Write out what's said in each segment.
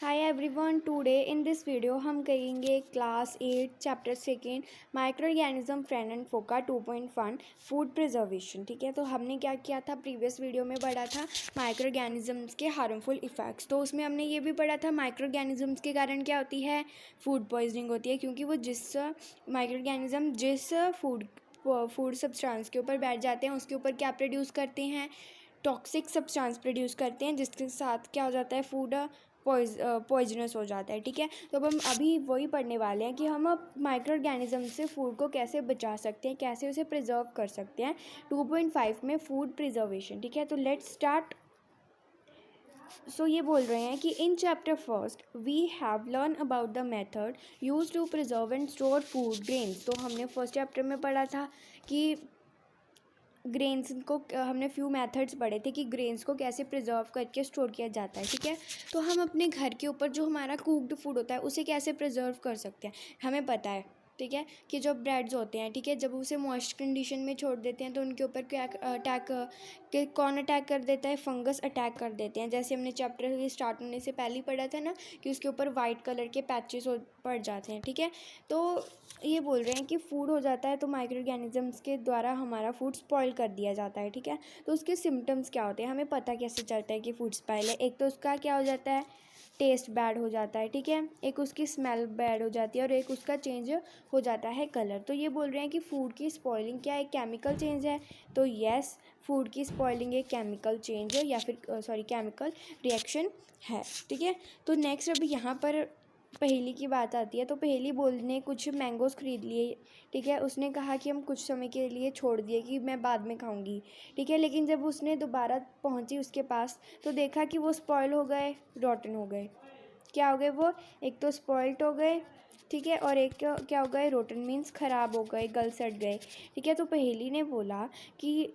Hi everyone, today in this video हम करेंगे class 8 chapter second micro organism friend and फोका 2.1 food preservation. ठीक है, तो हमने क्या किया था, प्रीवियस वीडियो में पढ़ा था माइक्रो ऑर्गेनिजम्स के हार्मफुल इफ़ेक्ट्स। तो उसमें हमने ये भी पढ़ा था माइक्रो ऑर्गेनिजम्स के कारण क्या होती है, फूड पॉइजनिंग होती है, क्योंकि वो माइक्रो ऑर्गेनिज्म जिस फूड सब्सटेंस के ऊपर बैठ जाते हैं उसके ऊपर क्या प्रोड्यूस करते हैं, टॉक्सिक सब्सटेंस प्रोड्यूस करते हैं, जिसके साथ क्या हो जाता है, फूड पॉइजनस हो जाता है। ठीक है, तो अब हम अभी वही पढ़ने वाले हैं कि हम अब माइक्रो ऑर्गेनिज्म से फूड को कैसे बचा सकते हैं, कैसे उसे प्रिजर्व कर सकते हैं 2.5 में फूड प्रिजर्वेशन। ठीक है, तो लेट्स स्टार्ट। सो ये बोल रहे हैं कि in chapter first we have learn about the method use to preserve and store food grains. तो हमने फर्स्ट चैप्टर में पढ़ा था कि ग्रेन्स को हमने फ्यू मेथड्स पढ़े थे कि ग्रेन्स को कैसे प्रिजर्व करके स्टोर किया जाता है। ठीक है, तो हम अपने घर के ऊपर जो हमारा कुक्ड फूड होता है उसे कैसे प्रिजर्व कर सकते हैं, हमें पता है। ठीक है, कि जो ब्रेड्स होते हैं, ठीक है, जब उसे मॉइस्ट कंडीशन में छोड़ देते हैं तो उनके ऊपर क्या कौन अटैक कर देता है, फंगस अटैक कर देते हैं। जैसे हमने चैप्टर के स्टार्ट होने से पहले ही पढ़ा था ना कि उसके ऊपर वाइट कलर के पैचेस पड़ जाते हैं। ठीक है, तो ये बोल रहे हैं कि फूड हो जाता है तो माइक्रो ऑर्गेनिजम्स के द्वारा हमारा फूड स्पॉइल कर दिया जाता है। ठीक है, तो उसके सिम्टम्स क्या होते हैं, हमें पता कैसे चलता है कि फूड स्पॉइल है। एक तो उसका क्या हो जाता है, टेस्ट बैड हो जाता है। ठीक है, एक उसकी स्मेल बैड हो जाती है और एक उसका चेंज हो जाता है कलर। तो ये बोल रहे हैं कि फूड की स्पॉइलिंग क्या एक केमिकल चेंज है। तो यस, फूड की स्पॉइलिंग एक केमिकल चेंज है या फिर केमिकल रिएक्शन है। ठीक है, तो नेक्स्ट अभी यहाँ पर पहेली की बात आती है। तो पहेली बोलने कुछ मैंगोज़ ख़रीद लिए। ठीक है, उसने कहा कि हम कुछ समय के लिए छोड़ दिए कि मैं बाद में खाऊंगी। ठीक है, लेकिन जब उसने दोबारा पहुंची उसके पास तो देखा कि वो स्पॉइल हो गए, रॉटन हो गए। क्या हो गए वो, एक तो स्पॉइल्ड हो गए, ठीक है, और एक क्या हो गए, रोटन मीन्स ख़राब हो गए, गल सड़ गए। ठीक है, तो पहेली ने बोला कि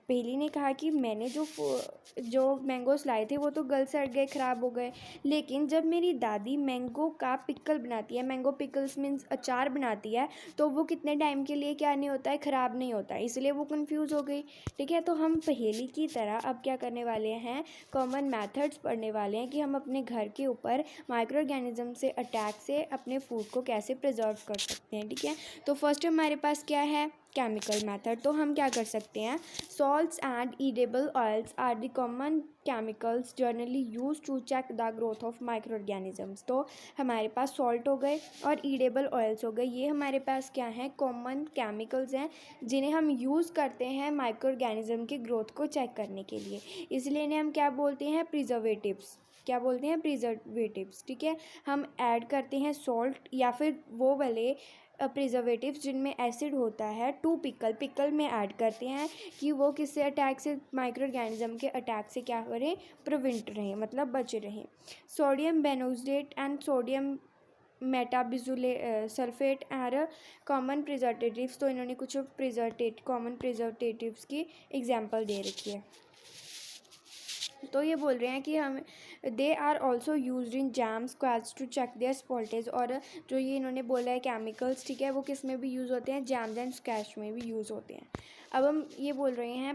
पहेली ने कहा कि मैंने जो मैंगोस लाए थे वो तो गल सड़ गए, ख़राब हो गए, लेकिन जब मेरी दादी मैंगो का पिकल बनाती है, मैंगो पिकल्स मीन्स अचार बनाती है, तो वो कितने टाइम के लिए क्या नहीं होता है, ख़राब नहीं होता है, इसलिए वो कंफ्यूज हो गई। ठीक है, तो हम पहेली की तरह अब क्या करने वाले हैं, कॉमन मेथड्स पढ़ने वाले हैं कि हम अपने घर के ऊपर माइक्रो ऑर्गेनिज्म से अटैक से अपने फूड को कैसे प्रिजर्व कर सकते हैं। ठीक है, तो फर्स्ट हमारे पास क्या है, केमिकल मेथड। तो हम क्या कर सकते हैं, salts and edible oils are the common chemicals generally used to check the growth of microorganisms। तो हमारे पास सॉल्ट हो गए और ईडेबल ऑयल्स हो गए, ये हमारे पास क्या है, कॉमन केमिकल्स हैं जिन्हें हम यूज़ करते हैं माइक्रो ऑर्गेनिज्म की ग्रोथ को चेक करने के लिए, इसलिए इन्हें हम क्या बोलते हैं, प्रिजर्वेटिव्स। क्या बोलते हैं, प्रिजर्वेटिव्स। ठीक है, हम ऐड करते हैं सॉल्ट या फिर वो वाले प्रिजर्वेटिव्स जिनमें एसिड होता है टू पिकल में ऐड करते हैं कि वो किससे अटैक से, माइक्रो ऑर्गेनिज्म के अटैक से क्या करें, प्रिवेंट रहें, मतलब बचे रहें। Sodium benoxide and sodium metabisulphite are common preservatives. तो इन्होंने कुछ कॉमन प्रिजर्वेटिव्स की एग्जांपल दे रखी है। तो ये बोल रहे हैं कि हम they are also use in jam squashes to check their spoilage. और जो ये इन्होंने बोला है केमिकल्स, ठीक है, वो किस में भी यूज़ होते हैं, जैम्स एंड स्क्वैश में भी यूज़ होते हैं। अब हम ये बोल रहे हैं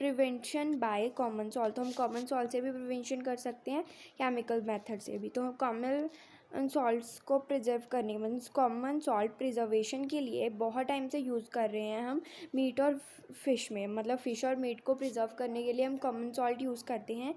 प्रिवेंशन बाय कॉमन सॉल्ट। तो हम कॉमन सॉल्ट से भी प्रिवेंशन कर सकते हैं, केमिकल मेथड से भी। तो हम कॉमन सॉल्ट्स को प्रिजर्व करने, मीन्स कॉमन सॉल्ट प्रिजर्वेशन के लिए बहुत टाइम से यूज़ कर रहे हैं हम मीट और फिश में, मतलब फ़िश और मीट को प्रिजर्व करने के लिए हम कॉमन सॉल्ट यूज़ करते हैं।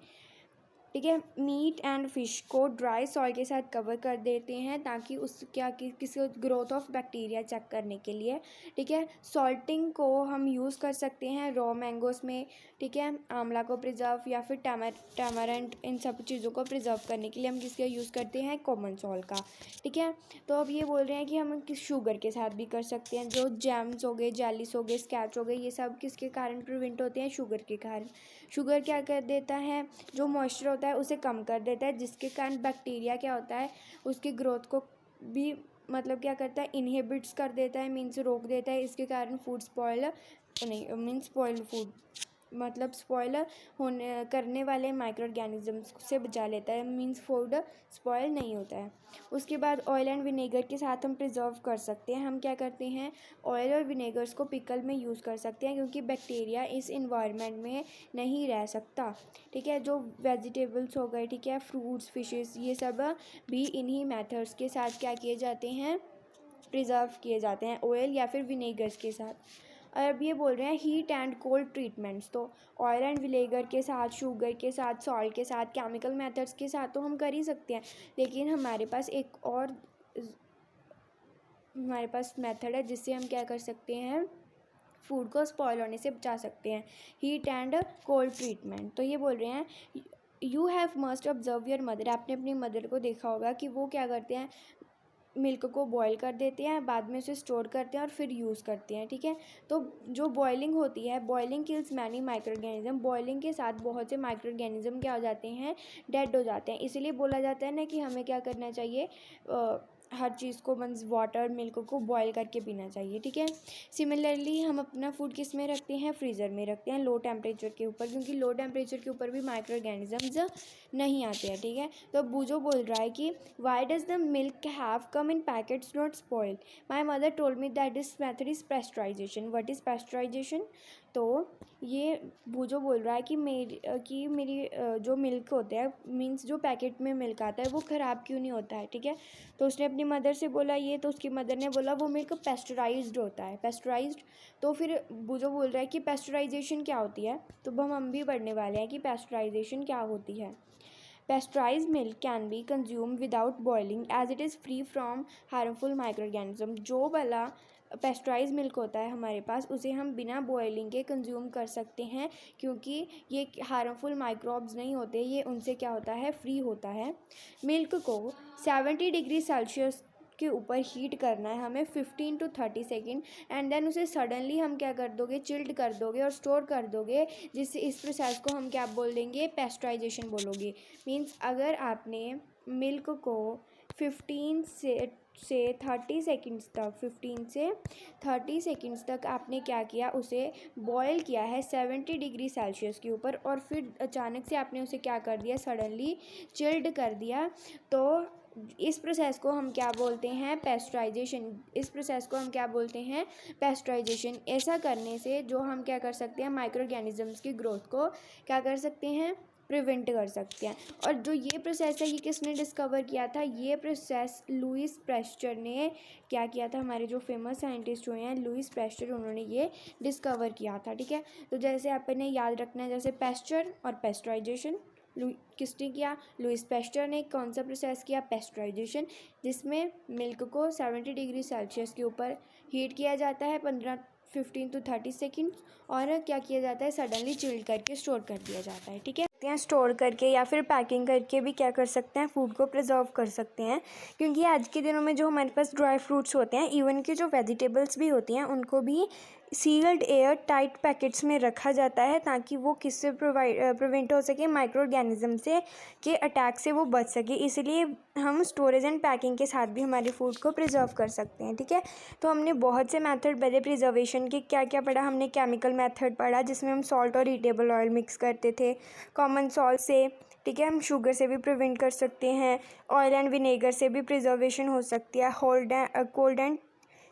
ठीक है, मीट एंड फिश को ड्राई सॉइल के साथ कवर कर देते हैं ताकि उस क्या किसी ग्रोथ ऑफ बैक्टीरिया चेक करने के लिए। ठीक है, सॉल्टिंग को हम यूज़ कर सकते हैं रॉ मैंगोस में। ठीक है, आंवला को प्रिजर्व या फिर टैमरेंट, इन सब चीज़ों को प्रिजर्व करने के लिए हम किसका यूज़ करते हैं, कॉमन सॉल्ट का। ठीक है, तो अब ये बोल रहे हैं कि हम किस शुगर के साथ भी कर सकते हैं। जो जैम्स हो गए, जेलिस हो गए, स्कैच हो गए, ये सब किसके कारण प्रिवेंट होते हैं, शुगर के कारण। शुगर क्या कर देता है, जो मॉइस्चर होता है उसे कम कर देता है, जिसके कारण बैक्टीरिया क्या होता है, उसकी ग्रोथ को भी मतलब क्या करता है, इनहिबिट्स कर देता है, मीन्स रोक देता है। इसके कारण फूड स्पॉइल नहीं, मीन्स स्पॉइल्ड फूड मतलब स्पॉइल होने करने वाले माइक्रो ऑर्गेनिजम्स से बचा लेता है, मीन्स फूड स्पॉइल नहीं होता है। उसके बाद ऑयल एंड विनेगर के साथ हम प्रिजर्व कर सकते हैं। हम क्या करते हैं, ऑयल और विनेगर्स को पिकल में यूज़ कर सकते हैं, क्योंकि बैक्टीरिया इस इन्वायरमेंट में नहीं रह सकता, ठीक है। जो वेजिटेबल्स हो गए, ठीक है, फ्रूट्स, फिशेस, ये सब भी इन्हीं मेथड्स के साथ क्या किए जाते हैं, प्रिजर्व किए जाते हैं, ऑयल या फिर विनेगर्स के साथ। और अब ये बोल रहे हैं हीट एंड कोल्ड ट्रीटमेंट्स, तो ऑयल एंड विनेगर के साथ, शुगर के साथ, सॉल्ट के साथ, केमिकल मेथड्स के साथ तो हम कर ही सकते हैं, लेकिन हमारे पास एक और हमारे पास मेथड है जिससे हम क्या कर सकते हैं, फूड को स्पॉइल होने से बचा सकते हैं, हीट एंड कोल्ड ट्रीटमेंट। तो ये बोल रहे हैं you have must observe your mother, आपने अपनी मदर को देखा होगा कि वो क्या करते हैं, मिल्क को बॉईल कर देते हैं, बाद में उसे स्टोर करते हैं और फिर यूज़ करते हैं, ठीक है। तो जो बॉइलिंग होती है, boiling kills many micro organism, boiling के साथ बहुत से माइक्रो ऑर्गेनिज्म क्या हो जाते हैं, डेड हो जाते हैं। इसीलिए बोला जाता है ना कि हमें क्या करना चाहिए, हर चीज़ को मीन्स वाटर, मिल्क को बॉईल करके पीना चाहिए, ठीक है। सिमिलरली हम अपना फूड किस में रखते हैं, फ्रीज़र में रखते हैं, लो टेम्परेचर के ऊपर, क्योंकि लो टेम्परेचर के ऊपर भी माइक्रो ऑर्गेनिजम्स नहीं आते हैं, ठीक है। तो बूजो बोल रहा है कि why does the milk have come in packets not spoil, my mother told me that this method is pasteurisation. What is pasteurisation? तो ये बूजो बोल रहा है कि मेरी जो मिल्क होता है, मीन्स जो पैकेट में मिल्क आता है, वो ख़राब क्यों नहीं होता है, ठीक है। तो उसने अपनी मदर से बोला ये, तो उसकी मदर ने बोला वो मिल्क पेस्चराइज्ड होता है, पेस्चराइज्ड। तो फिर बूजो बोल रहा है कि पेस्चराइजेशन क्या होती है, तो हम भी पढ़ने वाले हैं कि पेस्चराइजेशन क्या होती है। Pasteurized milk can be consumed without boiling as it is free from harmful microorganisms। जो वाला पेस्चराइज मिल्क होता है हमारे पास, उसे हम बिना बॉयलिंग के कंज्यूम कर सकते हैं, क्योंकि ये हार्मफुल माइक्रोब्स नहीं होते, ये उनसे क्या होता है, फ्री होता है। मिल्क को 70 डिग्री सेल्सियस के ऊपर हीट करना है हमें 15 to 30 सेकेंड, एंड देन उसे सडनली हम क्या कर दोगे, चिल्ड कर दोगे और स्टोर कर दोगे, जिससे इस प्रोसेस को हम क्या बोल देंगे, पेस्चराइजेशन बोलोगे। मीन्स अगर आपने मिल्क को 15 से 30 सेकेंड्स तक, 15 से 30 सेकेंड्स तक आपने क्या किया, उसे बॉयल किया है 70 डिग्री सेल्सियस के ऊपर, और फिर अचानक से आपने उसे क्या कर दिया, सडनली चिल्ड कर दिया, तो इस प्रोसेस को हम क्या बोलते हैं, पेस्चराइजेशन। इस प्रोसेस को हम क्या बोलते हैं, पेस्चराइजेशन। ऐसा करने से जो हम क्या कर सकते हैं, माइक्रो ऑर्गेनिजम्स की ग्रोथ को क्या कर सकते हैं, प्रिवेंट कर सकते हैं। और जो ये प्रोसेस है, ये किसने डिस्कवर किया था, ये प्रोसेस लुईस पैस्चर ने क्या किया था, हमारे जो फेमस साइंटिस्ट हुए हैं लुईस पैस्चर, उन्होंने ये डिस्कवर किया था, ठीक है। तो जैसे आपने याद रखना है, जैसे पैस्चर और पेस्चराइजेशन किसने किया, लुईस पैस्चर ने। कौन सा प्रोसेस किया, पेस्चराइजेशन, जिसमें मिल्क को 70 डिग्री सेल्सियस के ऊपर हीट किया जाता है 15 to 30 सेकेंड, और क्या किया जाता है, सडनली चिल्ड करके स्टोर कर दिया जाता है, ठीक है। स्टोर करके या फिर पैकिंग करके भी क्या कर सकते हैं, फूड को प्रिजर्व कर सकते हैं, क्योंकि आज के दिनों में जो हमारे पास ड्राई फ्रूट्स होते हैं, इवन कि जो वेजिटेबल्स भी होती हैं, उनको भी सील्ड एयर टाइट पैकेट्स में रखा जाता है, ताकि वो किससे प्रिवेंट हो सके, माइक्रो ऑर्गेनिज्म से के अटैक से वो बच सके। इसलिए हम स्टोरेज एंड पैकिंग के साथ भी हमारे फूड को प्रिजर्व कर सकते हैं, ठीक है। तो हमने बहुत से मेथड पहले प्रिजर्वेशन के क्या क्या पढ़ा, हमने केमिकल मेथड पढ़ा, जिसमें हम सॉल्ट और ईटेबल ऑयल मिक्स करते थे कॉमन सॉल्ट से, ठीक है। हम शुगर से भी प्रिवेंट कर सकते हैं, ऑयल एंड विनेगर से भी प्रिजर्वेशन हो सकती है, कोल्ड एंड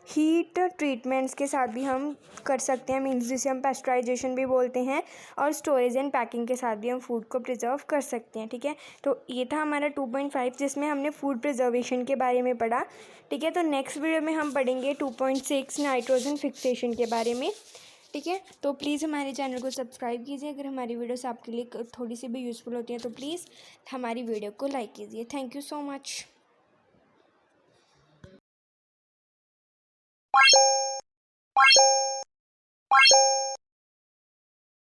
हीट ट्रीटमेंट्स के साथ भी हम कर सकते हैं, मीन्स जिसे हम पेस्चराइजेशन भी बोलते हैं, और स्टोरेज एंड पैकिंग के साथ भी हम फूड को प्रिजर्व कर सकते हैं, ठीक है। तो ये था हमारा 2.5, जिसमें हमने फूड प्रिजर्वेशन के बारे में पढ़ा, ठीक है। तो नेक्स्ट वीडियो में हम पढ़ेंगे 2.6 नाइट्रोजन फिक्सेशन के बारे में, ठीक है। तो प्लीज़ हमारे चैनल को सब्सक्राइब कीजिए। अगर हमारी वीडियोस आपके लिए थोड़ी सी भी यूज़फुल होती हैं तो प्लीज़ हमारी वीडियो को लाइक कीजिए। Thank you so much.